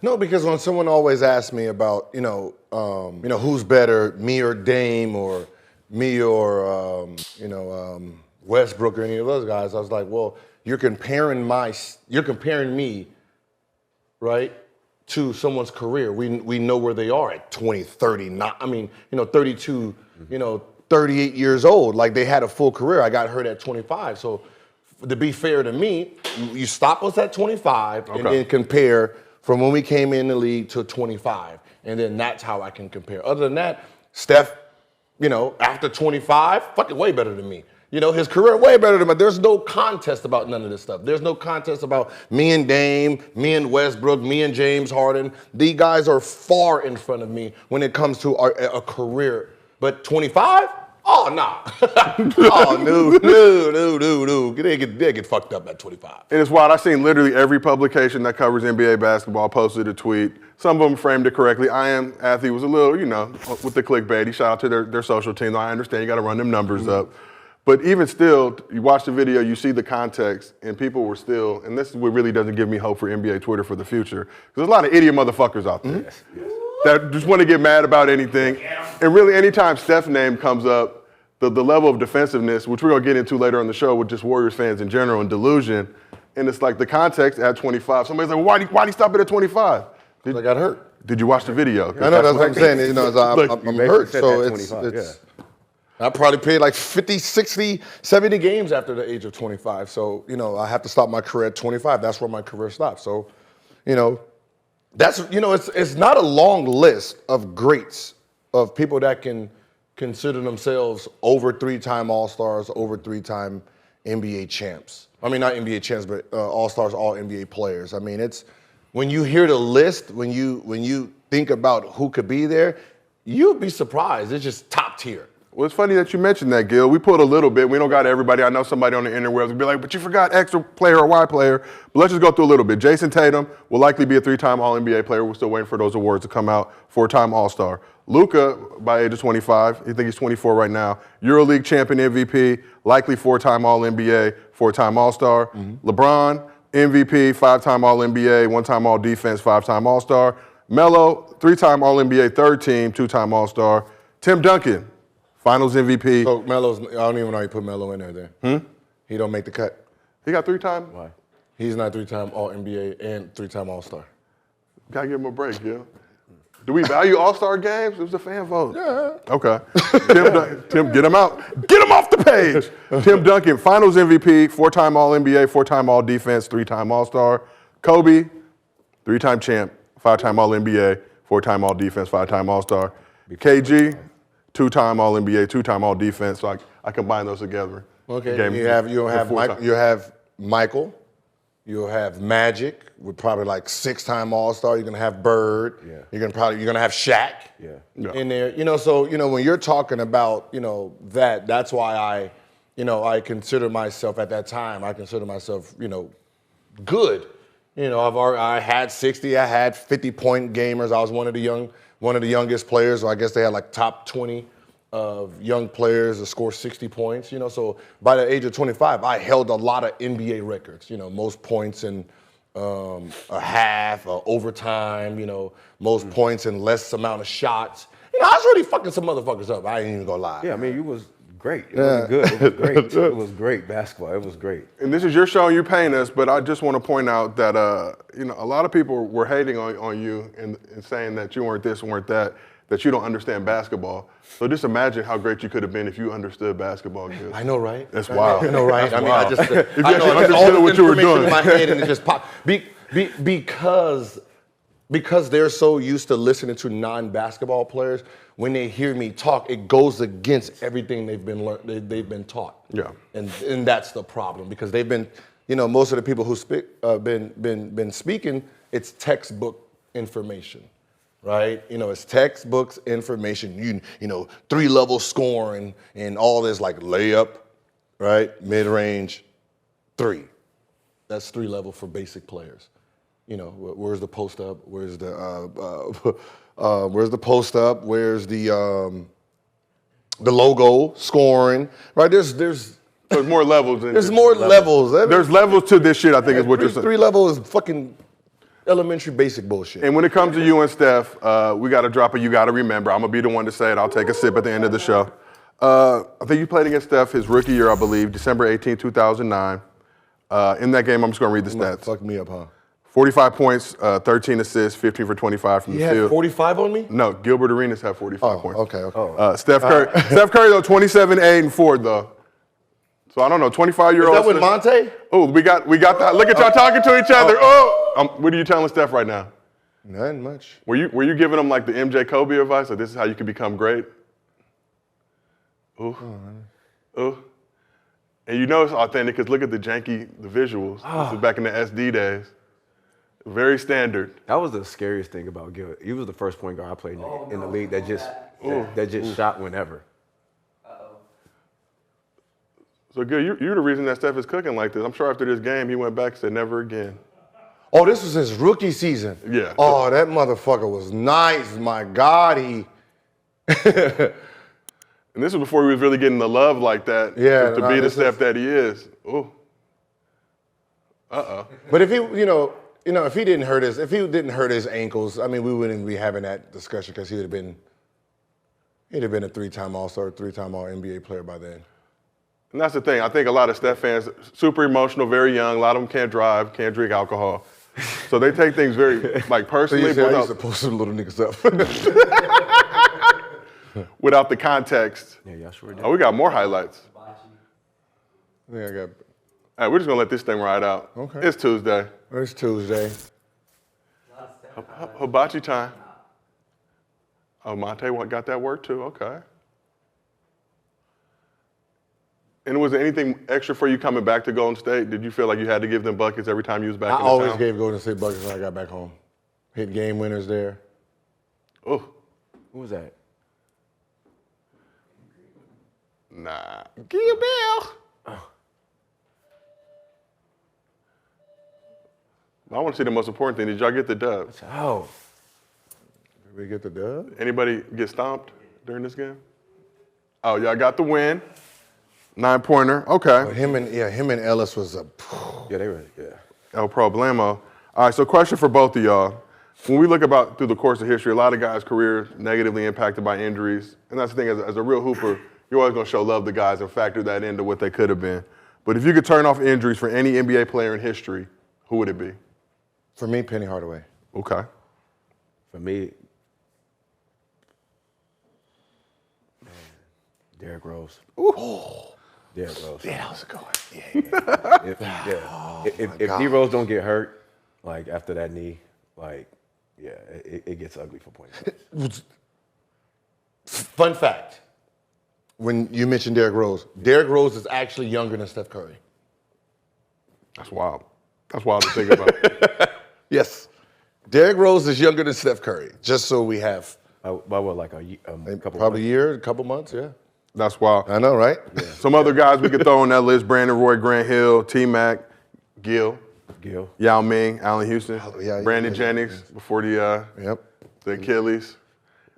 No, because when someone always asks me about, who's better, me or Dame, or me or, Westbrook or any of those guys, I was like, well, you're comparing me, right, to someone's career. We know where they are at 20, 30, 32, 38 years old. Like, they had a full career. I got hurt at 25. So to be fair to me, you stop us at 25 and then compare from when we came in the league to 25. And then that's how I can compare. Other than that, Steph, after 25, fucking way better than me. His career way better than mine. There's no contest about none of this stuff. There's no contest about me and Dame, me and Westbrook, me and James Harden. These guys are far in front of me when it comes to a career. But 25? Oh, nah. Oh, no. They get fucked up at 25. And it's wild. I've seen literally every publication that covers NBA basketball posted a tweet. Some of them framed it correctly. I Am Athlete was a little, with the clickbait. Shout out to their social team. I understand you got to run them numbers up. But even still, you watch the video, you see the context, and people were still, and this is what really doesn't give me hope for NBA Twitter for the future, because there's a lot of idiot motherfuckers out there that just want to get mad about anything. And really, anytime Steph's name comes up, the level of defensiveness, which we're going to get into later on the show with just Warriors fans in general, and delusion, and it's like the context at 25. Somebody's like, well, why'd he stop it at 25, I got hurt. Did you watch the video? I know, that's what I'm saying. I'm hurt, so it's I probably played like 50, 60, 70 games after the age of 25. So, I have to stop my career at 25. That's where my career stopped. So, that's, it's not a long list of greats, of people that can consider themselves over 3-time All-Stars, over 3-time NBA champs. I mean, not NBA champs, but All-Stars, all NBA players. I mean, it's, when you hear the list, when you think about who could be there, you'd be surprised. It's just top tier. Well, it's funny that you mentioned that, Gil. We put a little bit. We don't got everybody. I know somebody on the interwebs will be like, but you forgot X player or Y player. But let's just go through a little bit. Jason Tatum will likely be a 3-time All-NBA player. We're still waiting for those awards to come out. 4-time All-Star. Luka, by age of 25, I think he's 24 right now. EuroLeague champion MVP, likely 4-time All-NBA, 4-time All-Star. LeBron, MVP, 5-time All-NBA, 1-time All-Defense, 5-time All-Star. Melo, 3-time All-NBA, 3rd team, 2-time All-Star. Tim Duncan, Finals MVP. So Melo's, I don't even know how you put Melo in there. He don't make the cut. He got 3-time? Why? He's not 3-time All-NBA and 3-time All-Star. Gotta give him a break, Gil. Do we value All-Star games? It was a fan vote. Yeah. Okay. Tim, get him out. Get him off the page. Tim Duncan, Finals MVP, 4-time All-NBA, 4-time All-Defense, 3-time All-Star. Kobe, 3-time champ, 5-time All-NBA, 4-time All-Defense, 5-time All-Star. KG, 2-time All-NBA, 2-time All-Defense. So I combine those together. Okay. You'll have Michael. You'll have Magic with probably like 6-time All-Star. You're gonna have Bird. Yeah. You're gonna have Shaq. In there. So when you're talking about that's why I consider myself at that time. I consider myself good. I had 60. I had 50-point gamers. I was one of the youngest players. So I guess they had like top 20 of young players to score 60 points. So by the age of 25, I held a lot of NBA records. Most points in a half, overtime. Most points in less amount of shots. I was really fucking some motherfuckers up. I ain't even gonna lie. Yeah, I mean, you was great. It was good. It was great. It was great basketball. It was great. And this is your show and you're paying us, but I just want to point out that a lot of people were hating on you and saying that you weren't this, weren't that you don't understand basketball. So just imagine how great you could have been if you understood basketball. Gil. I know, right? That's wild. I know, right? That's I mean, wild. I just if you I know understood what you were doing in my head and it just popped because they're so used to listening to non-basketball players. When they hear me talk, it goes against everything they've been taught. Yeah, and that's the problem because they've been, most of the people who been speaking, it's textbook information. Right? It's textbooks information, 3-level scoring and all this like layup, right? Mid-range, 3. That's 3-level for basic players. Where's the post up? Where's the post up? Where's the logo scoring? Right? There's more levels. There's more levels. There's levels to this shit, I think is what you're saying. 3 level is fucking elementary basic bullshit. And when it comes to you and Steph, we got to drop a you got to remember. I'm going to be the one to say it. I'll take a sip at the end of the show. I think you played against Steph his rookie year, I believe, December 18, 2009. In that game, I'm just going to read the stats. Fuck me up, huh? 45 points, 13 assists, 15 for 25 from the You field. had 45 on me? No, Gilbert Arenas had 45 points. Okay. Steph Curry, though, 27, 8, and 4, though. So I don't know, 25-year-old. Is that with Monte? Oh, we got that. Look at y'all talking to each other. What are you telling Steph right now? Nothing much. Were you giving him like the MJ Kobe advice? Like this is how you can become great? Ooh. Ooh. And you know it's authentic because look at the visuals. This is back in the SD days. Very standard. That was the scariest thing about Gilbert. He was the first point guard I played in the league that just shot whenever. So good, you're the reason that Steph is cooking like this. I'm sure after this game he went back and said never again. Oh, this was his rookie season. Yeah. Oh, that motherfucker was nice. My God, he. And this was before he was really getting the love like that. Yeah, to be the Steph that he is. Ooh. But if he, if he didn't hurt his ankles, I mean, we wouldn't be having that discussion because he'd have been a 3-time All-Star, 3-time All-NBA player by then. And that's the thing. I think a lot of Steph fans, super emotional, very young. A lot of them can't drive, can't drink alcohol. So they take things very, personally. So I used to post some little niggas up. Without the context. Yeah, y'all sure did. Oh, we got more highlights. I think I got. All right, we're just going to let this thing ride out. Okay. It's Tuesday. It's Tuesday. Hibachi time. Oh, Monte got that work too. Okay. And was there anything extra for you coming back to Golden State? Did you feel like you had to give them buckets every time you was back in the I always town? gave Golden State buckets when I got back home. Hit game winners there. Oh. Who was that? Nah. Gilbert. I want to see the most important thing. Did y'all get the dub? Oh. Did we get the dub? Anybody get stomped during this game? Oh, y'all got the win. 9-pointer. Okay. But him and Ellis was a. Yeah, they were. Yeah. El problemo. All right, so question for both of y'all. When we look about through the course of history, a lot of guys' careers negatively impacted by injuries. And that's the thing, as a real hooper, you're always going to show love to guys and factor that into what they could have been. But if you could turn off injuries for any NBA player in history, who would it be? For me, Penny Hardaway. Okay. For me, Derrick Rose. Oh. Derrick Rose. Yeah, that was a good one. Yeah. If D Rose don't get hurt, like after that knee, it gets ugly for point guards. Fun fact. When you mentioned Derrick Rose is actually younger than Steph Curry. That's wild. That's wild to think about. Yes. Derrick Rose is younger than Steph Curry, just so we have. By what, like a couple Probably months? a year, a couple months, yeah. That's wild. I know, right? Yeah. Some other guys we could throw on that list: Brandon Roy, Grant Hill, T-Mac, Gil, Yao Ming, Allen Houston, Brandon Jennings before the Achilles.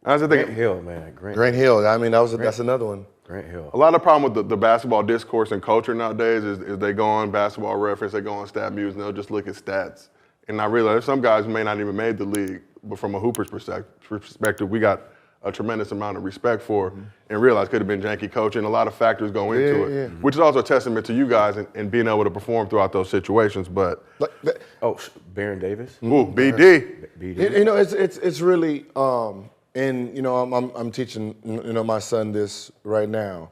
That's the thing. Grant Hill, man. Grant Hill. I mean, that's another one. Grant Hill. A lot of the problem with the basketball discourse and culture nowadays is they go on Basketball Reference, they go on Stat Muse, and they'll just look at stats. And I realize there's some guys who may not even made the league, but from a hooper's perspective, we got a tremendous amount of respect for and realize could have been janky coaching. A lot of factors go into it, which is also a testament to you guys and being able to perform throughout those situations. But Baron Davis. Ooh, BD. You know, it's really, and you know, I'm teaching my son this right now.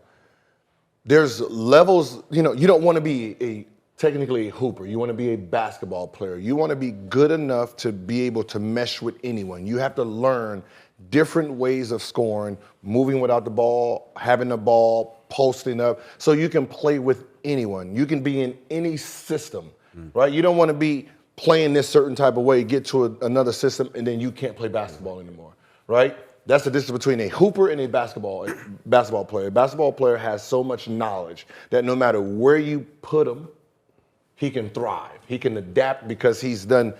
There's levels. You know, you don't want to be technically a hooper. You want to be a basketball player. You want to be good enough to be able to mesh with anyone. You have to learn different ways of scoring, moving without the ball, having the ball, posting up, so you can play with anyone. You can be in any system, right? You don't want to be playing this certain type of way, get to another system, and then you can't play basketball anymore, right? That's the difference between a hooper and a basketball player. A basketball player has so much knowledge that no matter where you put him, he can thrive. He can adapt because he's done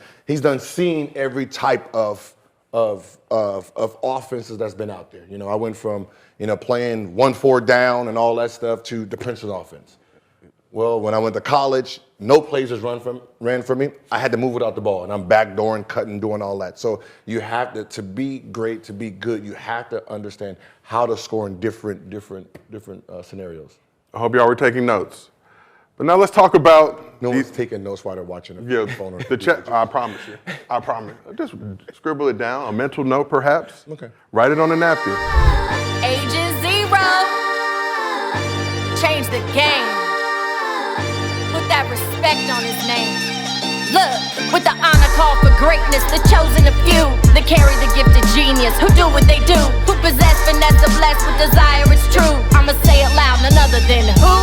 seeing every type of offenses that's been out there. You know, I went from playing 1-4 down and all that stuff to the Princeton offense. Well, when I went to college, no plays just ran for me. I had to move without the ball, and I'm backdooring, cutting, doing all that. So you have to be great, to be good, you have to understand how to score in different scenarios. I hope y'all were taking notes. But now let's talk about No one's taking notes while they're watching the phone. Or the chat. I promise you. I promise. Just scribble it down, a mental note perhaps. Okay. Write it on a napkin. Age is 0. Change the game. Put that respect on his name. Look, with the honor call for greatness, the chosen of few that carry the gift of genius, who do what they do, who possess finesse, are blessed with desire, it's true. I'ma say it loud, none other than who?